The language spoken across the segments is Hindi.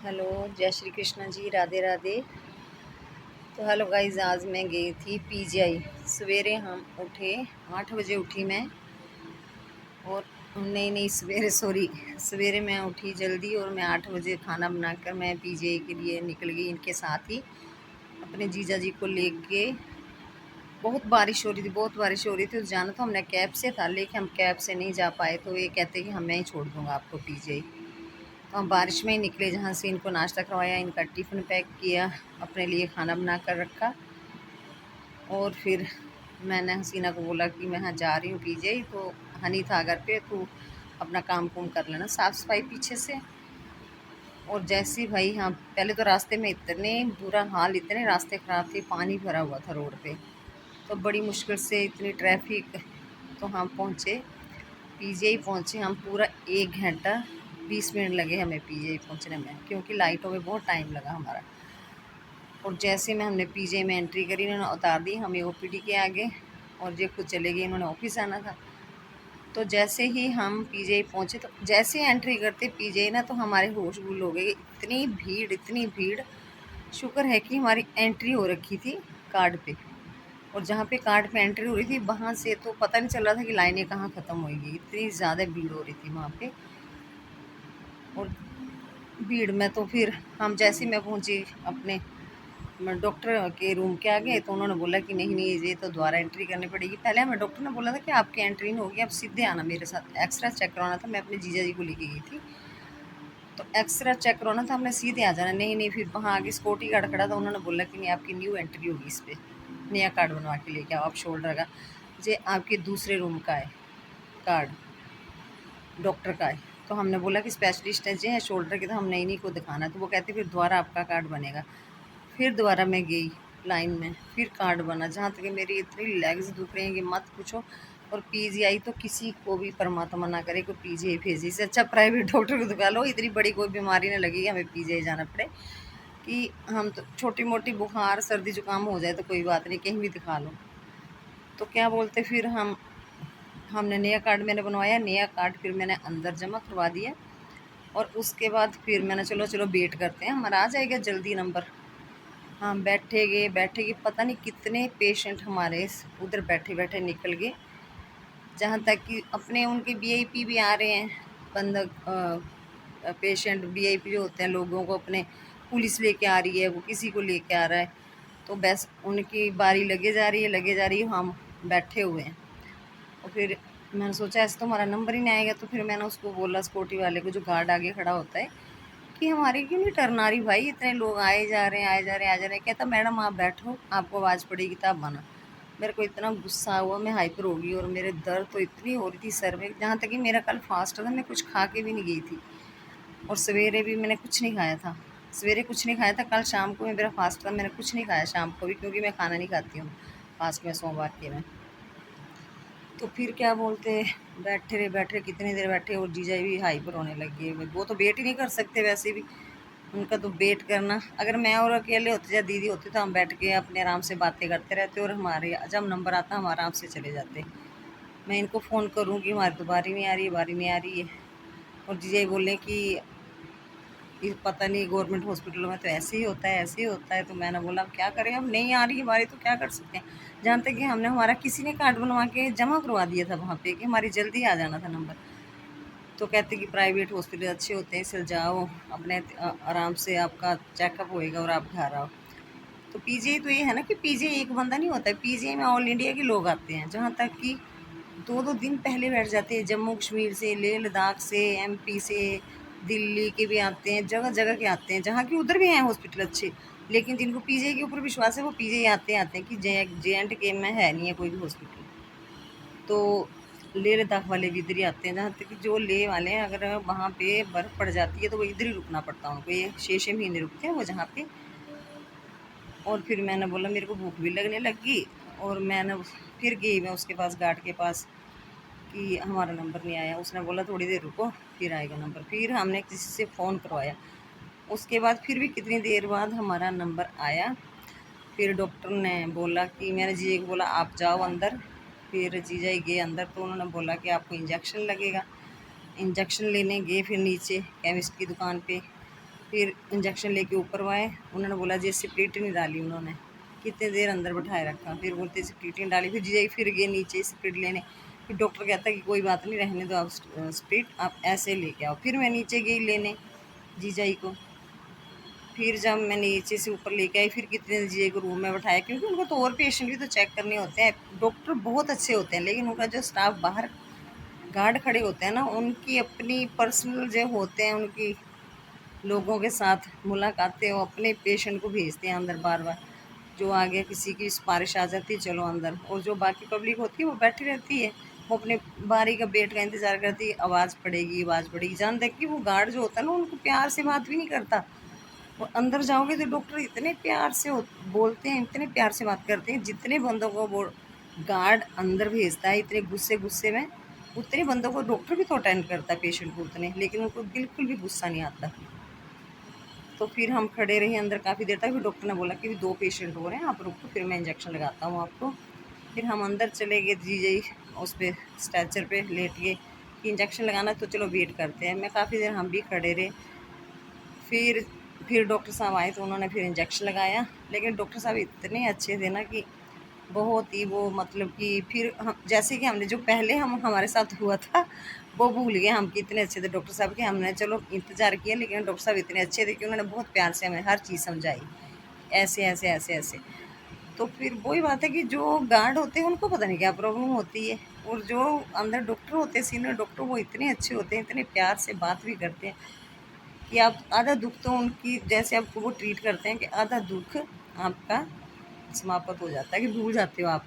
हेलो, जय श्री कृष्ण जी, राधे राधे। तो हेलो गाइस, आज मैं गई थी पीजीआई। सवेरे हम उठे, 8 बजे उठी मैं। और नहीं नहीं, सवेरे सॉरी, सवेरे मैं उठी जल्दी और मैं 8 बजे खाना बनाकर मैं पीजीआई के लिए निकल गई इनके साथ ही, अपने जीजा जी को लेके। बहुत बारिश हो रही थी, बहुत बारिश हो रही थी। तो जाना तो हमने कैब से था, लेकिन हम कैब से नहीं जा पाए। तो ये कहते कि हम मैं ही छोड़ दूँगा आपको पीजीआई। तो हम बारिश में ही निकले, जहाँ से इनको नाश्ता करवाया, इनका टिफ़िन पैक किया, अपने लिए खाना बना कर रखा। और फिर मैंने हसीना को बोला कि मैं हाँ जा रही हूँ पीजीआई। तो हनी था घर पे, तो अपना काम कुम कर लेना, साफ़ सफाई पीछे से। और जैसे ही भाई, हाँ, पहले तो रास्ते में इतने बुरा हाल, इतने रास्ते ख़राब थे, पानी भरा हुआ था रोड पे। तो बड़ी मुश्किल से इतनी ट्रैफिक, तो हम पहुँचे, पीजीआई पहुँचे हम। पूरा 1 घंटा 20 मिनट लगे हमें पीजीआई पहुँचने में, क्योंकि लाइटों में बहुत टाइम लगा हमारा। और जैसे में हमने पीजीआई में एंट्री करी, इन्होंने उतार दी हमें ओपीडी के आगे, और ये खुद चले गए, इन्होंने ऑफिस आना था। तो जैसे ही हम पीजीआई पहुँचे, तो जैसे ही एंट्री करते पीजीआई ना, तो हमारे होश गुल हो गए। इतनी भीड़, इतनी भीड़। शुक्र है कि हमारी एंट्री हो रखी थी कार्ड पे। और जहाँ पे कार्ड पे एंट्री हो रही थी, वहाँ से तो पता नहीं चल रहा था कि लाइनें कहाँ ख़त्म होएगी, इतनी ज़्यादा भीड़ हो रही थी वहाँ पे। और भीड़ में तो फिर हम, जैसे मैं पहुँची अपने डॉक्टर के रूम के आगे, तो उन्होंने बोला कि नहीं नहीं, ये तो दोबारा एंट्री करनी पड़ेगी। पहले हमें डॉक्टर ने बोला था कि आपकी एंट्री नहीं होगी, आप सीधे आना मेरे साथ, एक्सरा चेक करवाना था। मैं अपने जीजा जी को लेके गई थी, तो एक्सरा चेक करवाना था, हमने सीधे आ जाना। नहीं नहीं, फिर वहाँ आगे सिक्योरिटी गार्ड खड़ा था, उन्होंने बोला कि नहीं, आपकी न्यू एंट्री होगी, इस पर नया कार्ड बनवा के लेके आओ आप, शोल्डर का। जे आपके दूसरे रूम का है कार्ड, डॉक्टर का है। तो हमने बोला कि स्पेशलिस्ट है जी, है शोल्डर के, तो हम नहीं नहीं को दिखाना है। तो वो कहते फिर दोबारा आपका कार्ड बनेगा। फिर दोबारा मैं गई लाइन में, फिर कार्ड बना। जहाँ तक कि मेरी इतनी लेग्स दुख रही हैं कि मत पूछो। और पीजीआई तो किसी को भी परमात्मा ना करे कोई पीजीआई भेजे, इससे अच्छा प्राइवेट डॉक्टर को दिखा लो। इतनी बड़ी कोई बीमारी ना लगी हमें पीजीआई जाना पड़े। कि हम तो छोटी मोटी बुखार सर्दी जुकाम हो जाए तो कोई बात नहीं, कहीं भी दिखा लो। तो क्या बोलते, फिर हमने नया कार्ड मैंने बनवाया, नया कार्ड फिर मैंने अंदर जमा करवा दिया। और उसके बाद फिर मैंने, चलो चलो वेट करते हैं, हमारा आ जाएगा जल्दी नंबर। हाँ, बैठे गए, पता नहीं कितने पेशेंट हमारे उधर बैठे बैठे निकल गए। जहाँ तक कि अपने उनके वीआईपी भी आ रहे हैं, बंदक पेशेंट वीआईपी जो होते हैं, लोगों को अपने पुलिस लेके आ रही है, वो किसी को लेके आ रहा है। तो बस उनकी बारी लगे जा रही है, लगे जा रही है, हम बैठे हुए हैं। और फिर मैंने सोचा ऐसे तो हमारा नंबर ही नहीं आएगा। तो फिर मैंने उसको बोला, सिक्योरिटी वाले को, जो गार्ड आगे खड़ा होता है, कि हमारी क्यों नहीं टर्न आ रही भाई, इतने लोग आए जा रहे हैं, आए जा रहे हैं, आ जा रहे हैं। कहता मैडम आप बैठो, आपको आवाज़ पड़ेगी तब आना। मेरे को इतना गुस्सा हुआ, मैं हाइपर हो गई। और मेरे दर्द तो इतनी हो रही थी सर में, जहाँ तक कि मेरा कल फास्ट था, मैं कुछ खा के भी नहीं गई थी। और सवेरे भी मैंने कुछ नहीं खाया था, सवेरे कुछ नहीं खाया था। कल शाम को मेरा फास्ट था, मैंने कुछ नहीं खाया शाम को भी, क्योंकि मैं खाना नहीं खाती हूँ फास्ट में, सोमवार के में। तो फिर क्या बोलते, बैठे रहे कितनी देर बैठे। और जीजा भी हाइपर होने लगी, वो तो वेट ही नहीं कर सकते वैसे भी। उनका तो वेट करना, अगर मैं और अकेले होते या दीदी होती, तो हम बैठ के अपने आराम से बातें करते रहते, और हमारे जब नंबर आता हम आराम से चले जाते। मैं इनको फ़ोन करूँगी, हमारी तो बारी नहीं आ रही है, बारी नहीं आ रही है। और जीजा ये बोलें कि ये पता नहीं गवर्नमेंट हॉस्पिटलों में तो ऐसे ही होता है, ऐसे ही होता है। तो मैंने बोला अब क्या करें, अब नहीं आ रही है बारी तो क्या कर सकते हैं। जहाँ तक कि हमने, हमारा किसी ने कार्ड बनवा के जमा करवा दिया था वहाँ पे, कि हमारी जल्दी आ जाना था नंबर। तो कहते कि प्राइवेट हॉस्पिटल अच्छे होते हैं, इसलिए जाओ अपने आराम से, आपका चेकअप होएगा और आप घर आओ। तो पीजीआई तो ये है ना कि पीजीआई एक बंदा नहीं होता है, पीजीआई में ऑल इंडिया के लोग आते हैं। जहाँ तक कि 2-2 दिन पहले बैठ जाते हैं, जम्मू कश्मीर से, लेह लद्दाख से, एमपी से, दिल्ली के भी आते हैं, जगह जगह के आते हैं। जहाँ की उधर भी हैं हॉस्पिटल अच्छे, लेकिन जिनको पीजीआई के ऊपर विश्वास है, वो पीजीआई आते हैं, कि जे एंड के में है नहीं है कोई भी हॉस्पिटल। तो लेह लद्दाख वाले भी इधर ही आते हैं। जहाँ तक कि जो लेह वाले हैं, अगर वहाँ पे बर्फ़ पड़ जाती है तो वो इधर ही रुकना पड़ता है उनको, ये 6-6 महीने रुकते हैं वो जहाँ पे। और फिर मैंने बोला मेरे को भूख भी लगने लगी, और मैंने फिर गई मैं उसके पास, गार्ड के पास, कि हमारा नंबर नहीं आया। उसने बोला थोड़ी देर रुको, फिर आएगा नंबर। फिर हमने किसी से फ़ोन करवाया, उसके बाद फिर भी कितनी देर बाद हमारा नंबर आया। फिर डॉक्टर ने बोला कि, मैंने जीजा को बोला आप जाओ अंदर। फिर जीजा गए अंदर, तो उन्होंने बोला कि आपको इंजेक्शन लगेगा। इंजेक्शन लेने गए फिर नीचे केमिस्ट की दुकान पे। फिर इंजेक्शन लेके ऊपर आए, उन्होंने बोला जी स्प्रिट नहीं डाली उन्होंने, कितने देर अंदर बैठाए रखा, फिर बोलते स्प्रिट नहीं डाली, फिर जीजाई फिर गए नीचे स्प्रिट लेने, फिर डॉक्टर कहता कि कोई बात नहीं, रहने दो आप स्प्रिट, आप ऐसे लेके आओ। फिर मैं नीचे गई लेने जीजाई को, फिर जब मैं नीचे से ऊपर लेके आई, फिर कितने जीजाई को रूम में बैठाया, क्योंकि उनको तो और पेशेंट भी तो चेक करने होते हैं। डॉक्टर बहुत अच्छे होते हैं, लेकिन उनका जो स्टाफ बाहर गार्ड खड़े होते हैं ना, उनकी अपनी पर्सनल जो होते हैं, उनकी लोगों के साथ मुलाकातें, वो अपने पेशेंट को भेजते हैं अंदर बार बार। जो आगे किसी की सिफारिश आ जाती है चलो अंदर, और जो बाकी पब्लिक होती है वो बैठी रहती है, वो अपने बारी का बेट का इंतज़ार करती है, आवाज़ पड़ेगी। जान देख कि वो गार्ड जो होता है ना, उनको प्यार से बात भी नहीं करता। और अंदर जाओगे तो डॉक्टर इतने प्यार से बोलते हैं, इतने प्यार से बात करते हैं, जितने बंदों को वो गार्ड अंदर भेजता है इतने गुस्से गुस्से में, उतने बंदों को डॉक्टर भी तो अटेंड करता है पेशेंट को उतने, लेकिन उनको बिल्कुल भी गुस्सा नहीं आता। तो फिर हम खड़े रहे अंदर काफ़ी देर तक, फिर डॉक्टर ने बोला कि 2 पेशेंट हो रहे हैं, आप रुको, फिर मैं इंजेक्शन लगाता हूँ आपको। फिर हम अंदर चले गए, जीजाई उस पे स्ट्रेचर पे लेट गए कि इंजेक्शन लगाना, तो चलो वेट करते हैं। मैं काफ़ी देर हम भी खड़े रहे। फिर डॉक्टर साहब आए तो उन्होंने फिर इंजेक्शन लगाया, लेकिन डॉक्टर साहब इतने अच्छे थे ना कि बहुत ही वो, मतलब कि फिर हम जैसे कि हमने जो पहले हमारे साथ हुआ था वो भूल गए हम, कि इतने अच्छे थे डॉक्टर साहब कि हमने चलो इंतज़ार किया, लेकिन डॉक्टर साहब इतने अच्छे थे कि उन्होंने बहुत प्यार से हमें हर चीज़ समझाई, ऐसे ऐसे ऐसे ऐसे। तो फिर वही बात है कि जो गार्ड होते हैं उनको पता नहीं क्या प्रॉब्लम होती है, और जो अंदर डॉक्टर होते हैं, सीनियर डॉक्टर, वो इतने अच्छे होते हैं, इतने प्यार से बात भी करते हैं कि आप आधा दुख तो उनकी जैसे आपको वो ट्रीट करते हैं कि आधा दुख आपका समाप्त हो जाता है, कि भूल जाते हो आप।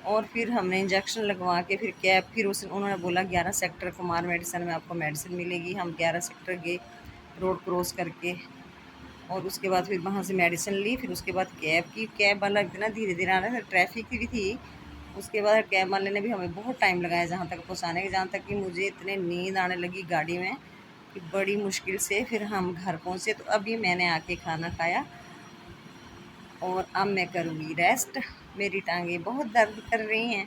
और फिर हमने इंजेक्शन लगवा के फिर कैब, फिर उस उन्होंने बोला 11 सेक्टर कुमार मेडिसिन में आपको मेडिसिन मिलेगी। हम 11 सेक्टर गए रोड क्रॉस करके, और उसके बाद फिर वहाँ से मेडिसिन ली। फिर उसके बाद कैब की, कैब वाला इतना धीरे धीरे आ रहा था, ट्रैफिक भी थी। उसके बाद कैब वाले ने भी हमें बहुत टाइम लगाया जहाँ तक पहुँचाने के, जहाँ तक कि मुझे इतने नींद आने लगी गाड़ी में कि बड़ी मुश्किल से फिर हम घर पहुँचे। तो अभी मैंने आके खाना खाया और अब मैं करूँगी रेस्ट। मेरी टांगें बहुत दर्द कर रही हैं,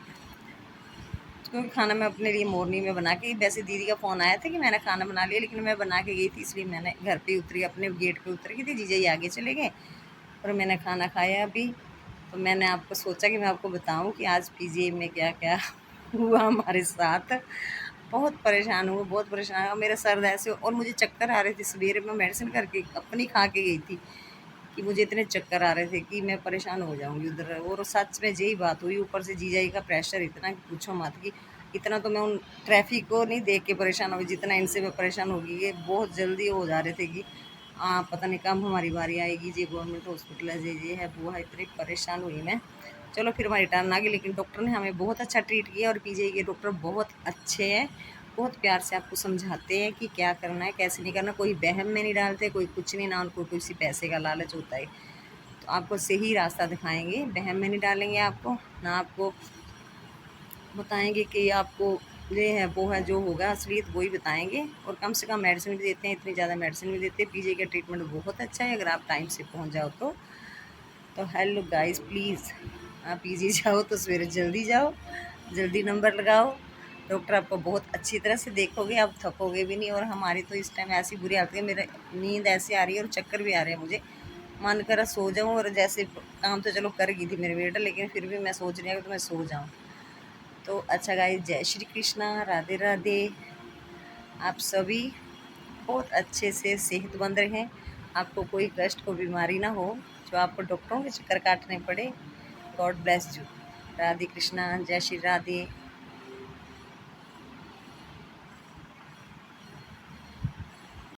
क्योंकि खाना मैं अपने लिए मॉर्निंग में बना के, वैसे दीदी का फ़ोन आया था कि मैंने खाना बना लिया, लेकिन मैं बना के गई थी, इसलिए मैंने घर पे उतरी, अपने गेट पे उतर गई थी, जीजा ही आगे चले गए और मैंने खाना खाया अभी। तो मैंने आपको सोचा कि मैं आपको बताऊं कि आज पीजीआई में क्या क्या हुआ हमारे साथ। बहुत परेशान हुआ, बहुत परेशान हुआ, मेरा सर ऐसे, और मुझे चक्कर आ रहे थे। सवेरे मैं मेडिसिन करके अपनी खा के गई थी कि मुझे इतने चक्कर आ रहे थे कि मैं परेशान हो जाऊंगी उधर, और सच में यही बात हुई। ऊपर से जीजाई का प्रेशर इतना कि पूछो मत, कि इतना तो मैं उन ट्रैफिक को नहीं देख के परेशान होगी जितना इनसे मैं परेशान होगी। ये बहुत जल्दी हो जा रहे थे कि पता नहीं कब हमारी बारी आएगी, जी गवर्नमेंट हॉस्पिटल है, ये है वो है, इतनी परेशान हुई मैं। चलो फिर हमारी टर्न आ गई, लेकिन डॉक्टर ने हमें बहुत अच्छा ट्रीट किया, और पीजीआई के डॉक्टर बहुत अच्छे हैं, बहुत प्यार से आपको समझाते हैं कि क्या करना है कैसे नहीं करना, कोई वहम में नहीं डालते, कोई कुछ नहीं, ना उनको किसी पैसे का लालच होता है। तो आपको सही रास्ता दिखाएंगे, वहम में नहीं डालेंगे आपको, ना आपको बताएंगे कि आपको ये है वो है, जो होगा असलियत वही बताएंगे। और कम से कम मेडिसिन भी देते हैं, इतनी ज़्यादा मेडिसिन भी देते हैं। पीजीआई का ट्रीटमेंट बहुत अच्छा है अगर आप टाइम से पहुंच जाओ तो हेलो गाइस, प्लीज़ आप पीजीआई जाओ तो सवेरे जल्दी जाओ, जल्दी नंबर लगाओ। डॉक्टर आपको बहुत अच्छी तरह से देखोगे, आप थकोगे भी नहीं। और हमारी तो इस टाइम ऐसी बुरी हालत है, मेरे नींद ऐसी आ रही है और चक्कर भी आ रहे हैं, मुझे मन करा सो जाऊं। और जैसे काम तो चलो कर गई थी मेरे बेटा, लेकिन फिर भी मैं सोच रही हूँ कि मैं सो जाऊं। तो अच्छा गाइस, जय श्री कृष्णा, राधे राधे। आप सभी बहुत अच्छे से सेहतमंद रहें, आपको कोई कष्ट को बीमारी ना हो जो आपको डॉक्टरों के चक्कर काटने पड़े। God bless you. Radhe Krishna, जय श्री राधे।